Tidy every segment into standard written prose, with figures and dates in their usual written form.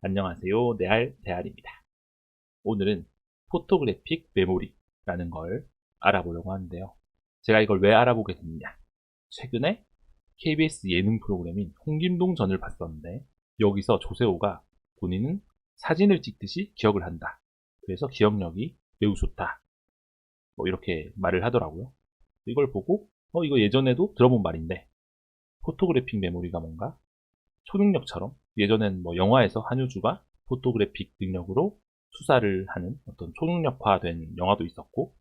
안녕하세요. 대알입니다. 오늘은 포토그래픽 메모리라는 걸 알아보려고 하는데요. 제가 이걸 왜 알아보게 됐느냐. 최근에 KBS 예능 프로그램인 홍김동 전을 봤었는데 여기서 조세호가 본인은 사진을 찍듯이 기억을 한다. 그래서 기억력이 매우 좋다. 뭐 이렇게 말을 하더라고요. 이걸 보고 이거 예전에도 들어본 말인데 포토그래픽 메모리가 뭔가 초능력처럼 예전엔 뭐 영화에서 한효주가 포토그래픽 능력으로 수사를 하는 어떤 초능력화된 영화도 있었고,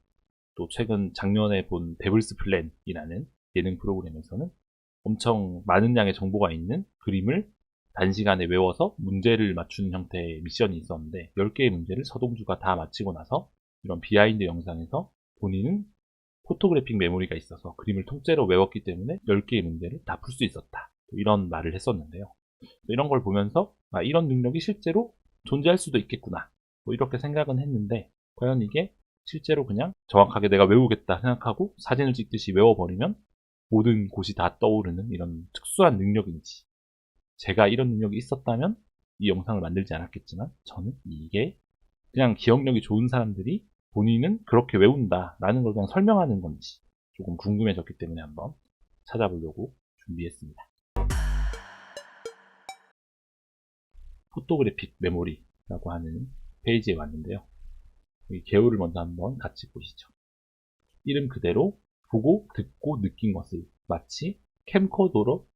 또 최근 작년에 본 데블스 플랜이라는 예능 프로그램에서는 엄청 많은 양의 정보가 있는 그림을 단시간에 외워서 문제를 맞추는 형태의 미션이 있었는데 10개의 문제를 서동주가 다 마치고 나서 이런 비하인드 영상에서 본인은 포토그래픽 메모리가 있어서 그림을 통째로 외웠기 때문에 10개의 문제를 다 풀 수 있었다. 이런 말을 했었는데요. 이런 걸 보면서 이런 능력이 실제로 존재할 수도 있겠구나. 뭐 이렇게 생각은 했는데 과연 이게 실제로 그냥 정확하게 내가 외우겠다 생각하고 사진을 찍듯이 외워버리면 모든 곳이 다 떠오르는 이런 특수한 능력인지, 제가 이런 능력이 있었다면 이 영상을 만들지 않았겠지만 저는 이게 그냥 기억력이 좋은 사람들이 본인은 그렇게 외운다라는 걸 그냥 설명하는 건지 조금 궁금해졌기 때문에 한번 찾아보려고 준비했습니다. 포토그래픽 메모리라고 하는 페이지에 왔는데요. 여기 개요를 먼저 한번 같이 보시죠. 이름 그대로 보고 듣고 느낀 것을 마치 캠코더로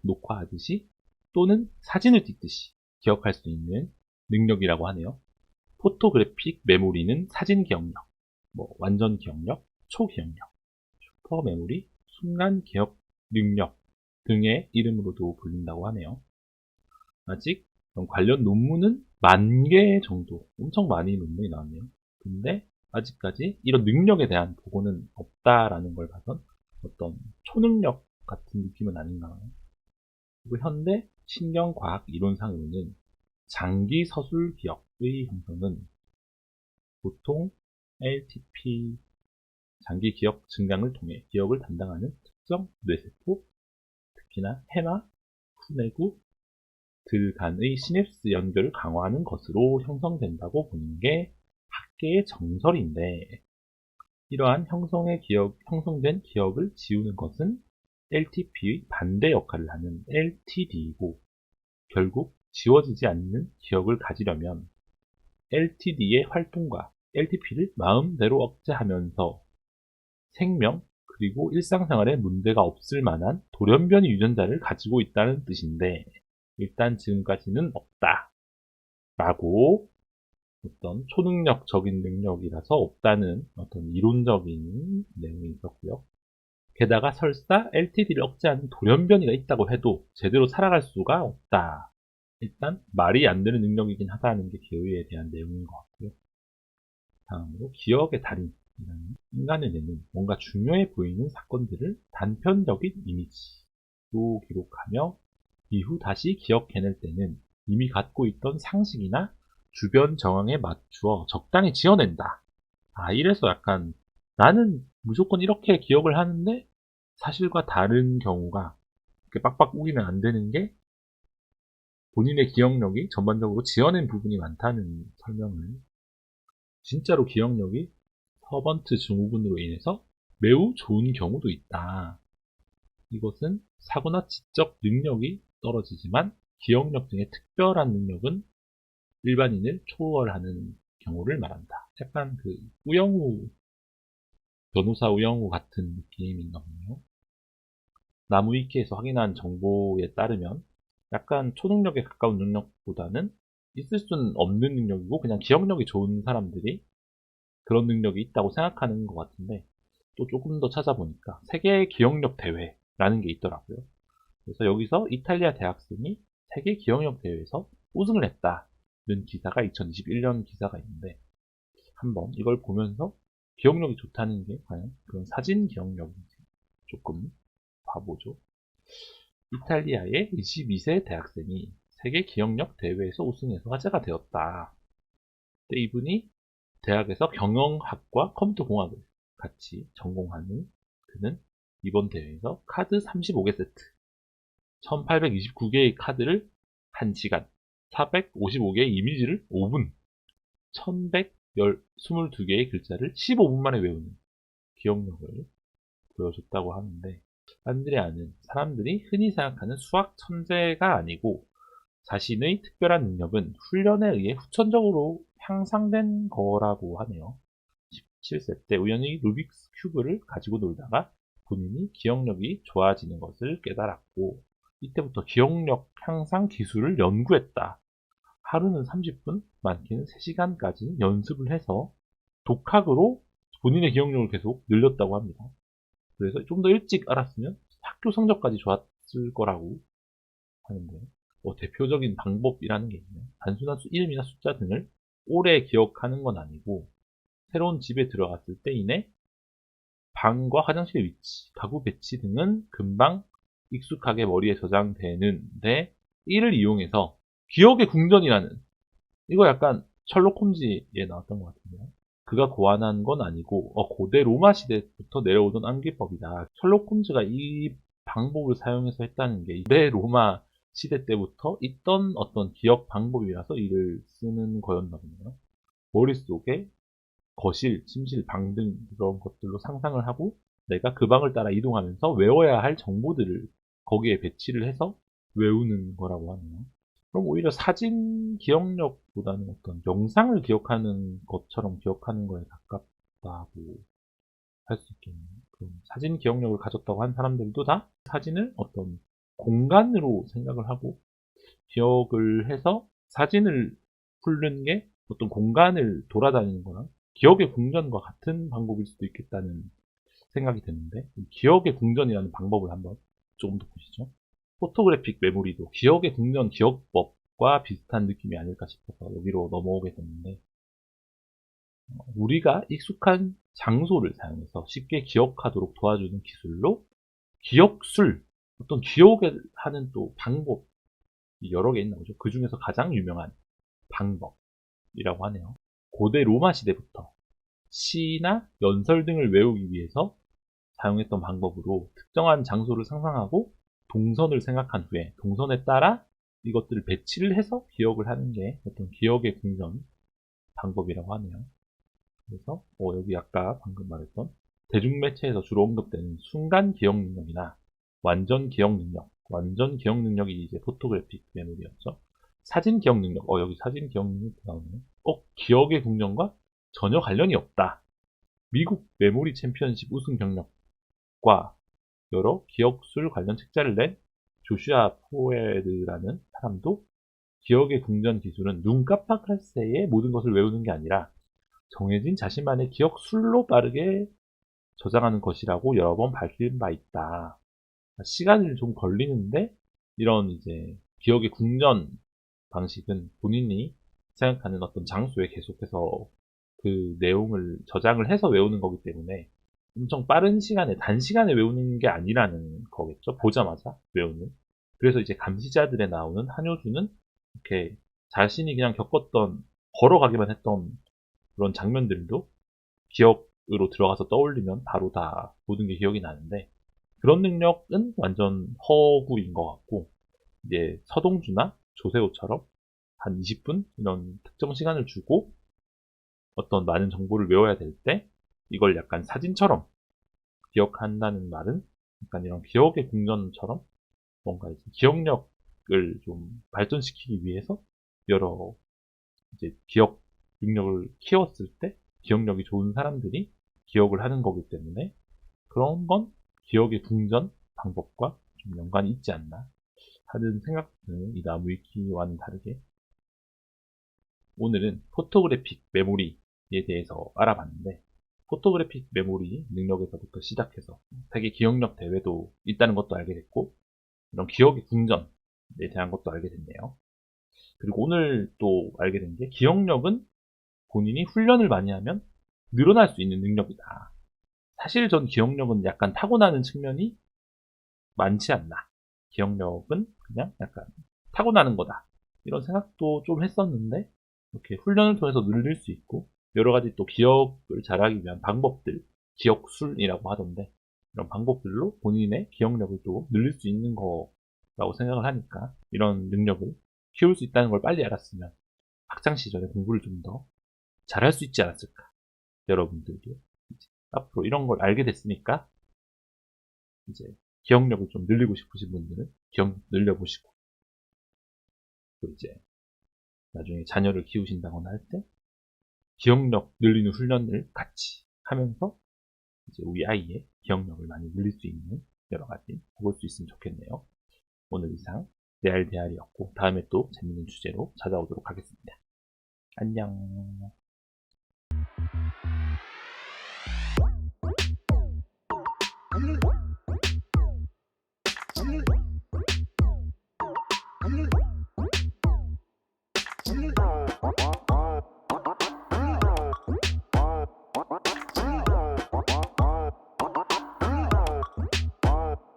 녹화하듯이 또는 사진을 찍듯이 기억할 수 있는 능력이라고 하네요. 포토그래픽 메모리는 사진 기억력, 완전 기억력, 초기억력, 슈퍼 메모리, 순간 기억 능력 등의 이름으로도 불린다고 하네요. 아직 관련 논문은 10,000개 정도, 엄청 많이 논문이 나왔네요. 근데 아직까지 이런 능력에 대한 보고는 없다라는 걸 봐선 어떤 초능력 같은 느낌은 아닌가. 그리고 현대 신경과학 이론상으로는 장기 서술 기억의 형성은 보통 LTP, 장기 기억 증강을 통해 기억을 담당하는 특정 뇌세포, 특히나 해마, 후뇌구, 들 간의 시냅스 연결을 강화하는 것으로 형성된다고 보는 게 학계의 정설인데, 이러한 형성된 기억을 지우는 것은 LTP의 반대 역할을 하는 LTD이고, 결국 지워지지 않는 기억을 가지려면 LTD의 활동과 LTP를 마음대로 억제하면서 생명 그리고 일상생활에 문제가 없을 만한 돌연변이 유전자를 가지고 있다는 뜻인데, 일단 지금까지는 없다 라고, 어떤 초능력적인 능력이라서 없다는 어떤 이론적인 내용이 있었고요. 게다가 설사 LTD를 억제하는 돌연변이가 있다고 해도 제대로 살아갈 수가 없다. 일단 말이 안 되는 능력이긴 하다는 게 개요에 대한 내용인 것 같고요. 다음으로 기억의 달인이라는 인간의 뇌는 뭔가 중요해 보이는 사건들을 단편적인 이미지로 기록하며 이후 다시 기억해낼 때는 이미 갖고 있던 상식이나 주변 정황에 맞추어 적당히 지어낸다. 이래서 약간 나는 무조건 이렇게 기억을 하는데 사실과 다른 경우가 이렇게 빡빡 우기면 안 되는 게 본인의 기억력이 전반적으로 지어낸 부분이 많다는 설명을, 진짜로 기억력이 서번트 증후군으로 인해서 매우 좋은 경우도 있다. 이것은 사고나 지적 능력이 떨어지지만 기억력 등의 특별한 능력은 일반인을 초월하는 경우를 말한다. 약간 그 변호사 우영우 같은 느낌인가 보네요. 나무위키에서 확인한 정보에 따르면 약간 초능력에 가까운 능력보다는 있을 수는 없는 능력이고 그냥 기억력이 좋은 사람들이 그런 능력이 있다고 생각하는 것 같은데, 또 조금 더 찾아보니까 세계 기억력 대회라는 게 있더라고요. 그래서 여기서 이탈리아 대학생이 세계 기억력 대회에서 우승을 했다는 기사가 2021년 기사가 있는데, 한번 이걸 보면서 기억력이 좋다는 게 과연 그런 사진 기억력인지 조금 봐보죠. 이탈리아의 22세 대학생이 세계 기억력 대회에서 우승해서 화제가 되었다. 근데 이분이 대학에서 경영학과 컴퓨터공학을 같이 전공하는 그는 이번 대회에서 카드 35개 세트, 1829개의 카드를 1시간, 455개의 이미지를 5분, 1122개의 글자를 15분 만에 외우는 기억력을 보여줬다고 하는데, 사람들이 흔히 생각하는 수학 천재가 아니고 자신의 특별한 능력은 훈련에 의해 후천적으로 향상된 거라고 하네요. 17세 때 우연히 루빅스 큐브를 가지고 놀다가 본인이 기억력이 좋아지는 것을 깨달았고, 이때부터 기억력 향상 기술을 연구했다. 하루는 30분, 많게는 3시간까지 연습을 해서 독학으로 본인의 기억력을 계속 늘렸다고 합니다. 그래서 좀 더 일찍 알았으면 학교 성적까지 좋았을 거라고 하는데, 대표적인 방법이라는 게 있네요. 단순한 이름이나 숫자 등을 오래 기억하는 건 아니고, 새로운 집에 들어갔을 때 이내 방과 화장실의 위치, 가구 배치 등은 금방 익숙하게 머리에 저장되는데, 이를 이용해서 기억의 궁전이라는, 이거 약간 셜록 홈즈에 나왔던 것 같은데요. 그가 고안한 건 아니고 고대 로마 시대부터 내려오던 암기법이다. 셜록 홈즈가 이 방법을 사용해서 했다는 게 고대 로마 시대 때부터 있던 어떤 기억 방법이라서 이를 쓰는 거였나 보네요. 머릿속에 거실, 침실, 방 등 그런 것들로 상상을 하고 내가 그 방을 따라 이동하면서 외워야 할 정보들을 거기에 배치를 해서 외우는 거라고 하네요. 그럼 오히려 사진 기억력보다는 어떤 영상을 기억하는 것처럼 기억하는 거에 가깝다고 할 수 있겠네요. 그럼 사진 기억력을 가졌다고 한 사람들도 다 사진을 어떤 공간으로 생각을 하고 기억을 해서 사진을 풀는 게 어떤 공간을 돌아다니는 거랑 기억의 궁전과 같은 방법일 수도 있겠다는 생각이 드는데, 기억의 궁전이라는 방법을 한번 조금 더 보시죠. 포토그래픽 메모리도 기억의 궁전 기억법과 비슷한 느낌이 아닐까 싶어서 여기로 넘어오게 됐는데, 우리가 익숙한 장소를 사용해서 쉽게 기억하도록 도와주는 기술로 기억술, 어떤 기억을 하는 또 방법이 여러 개 있나 보죠. 그 중에서 가장 유명한 방법이라고 하네요. 고대 로마 시대부터 시나 연설 등을 외우기 위해서 사용했던 방법으로 특정한 장소를 상상하고 동선을 생각한 후에 동선에 따라 이것들을 배치를 해서 기억을 하는 게 어떤 기억의 궁전 방법이라고 하네요. 그래서 여기 아까 방금 말했던 대중매체에서 주로 언급되는 순간 기억 능력이나 완전 기억 능력, 완전 기억 능력이 이제 포토그래픽 메모리였죠. 사진 기억 능력, 여기 사진 기억 능력 나오네요. 기억의 궁전과 전혀 관련이 없다. 미국 메모리 챔피언십 우승 경력과 여러 기억술 관련 책자를 낸 조슈아 포에르라는 사람도 기억의 궁전 기술은 눈 깜빡할 새에 모든 것을 외우는 게 아니라 정해진 자신만의 기억술로 빠르게 저장하는 것이라고 여러 번 밝힌 바 있다. 시간이 좀 걸리는데 이런 이제 기억의 궁전 방식은 본인이 생각하는 어떤 장소에 계속해서 그 내용을 저장을 해서 외우는 거기 때문에 엄청 빠른 시간에 단시간에 외우는 게 아니라는 거겠죠. 보자마자 외우는. 그래서 이제 감시자들에 나오는 한효주는 이렇게 자신이 그냥 겪었던 걸어가기만 했던 그런 장면들도 기억으로 들어가서 떠올리면 바로 다 모든 게 기억이 나는데, 그런 능력은 완전 허구인 것 같고, 이제 서동주나 조세호처럼 한 20분 이런 특정 시간을 주고 어떤 많은 정보를 외워야 될 때 이걸 약간 사진처럼 기억한다는 말은 약간 이런 기억의 궁전처럼 뭔가 이제 기억력을 좀 발전시키기 위해서 여러 이제 기억 능력을 키웠을 때 기억력이 좋은 사람들이 기억을 하는 거기 때문에 그런 건 기억의 궁전 방법과 좀 연관이 있지 않나 하는 생각을 이 나무 위키와는 다르게 오늘은 포토그래픽 메모리에 대해서 알아봤는데, 포토그래픽 메모리 능력에서부터 시작해서 세계 기억력 대회도 있다는 것도 알게 됐고 이런 기억의 궁전에 대한 것도 알게 됐네요. 그리고 오늘 또 알게 된 게 기억력은 본인이 훈련을 많이 하면 늘어날 수 있는 능력이다. 사실 전 기억력은 약간 타고나는 측면이 많지 않나. 기억력은 그냥 약간 타고나는 거다. 이런 생각도 좀 했었는데 이렇게 훈련을 통해서 늘릴 수 있고 여러 가지 또 기억을 잘하기 위한 방법들, 기억술이라고 하던데 이런 방법들로 본인의 기억력을 또 늘릴 수 있는 거라고 생각을 하니까 이런 능력을 키울 수 있다는 걸 빨리 알았으면 학창 시절에 공부를 좀 더 잘할 수 있지 않았을까. 여러분들도 이제 앞으로 이런 걸 알게 됐으니까 이제 기억력을 좀 늘리고 싶으신 분들은 기억력 늘려보시고, 또 이제 나중에 자녀를 키우신다거나 할 때 기억력 늘리는 훈련을 같이 하면서 이제 우리 아이의 기억력을 많이 늘릴 수 있는 여러 가지 해볼 수 있으면 좋겠네요. 오늘 이상 레알 대알이었고, 다음에 또 재밌는 주제로 찾아오도록 하겠습니다. 안녕.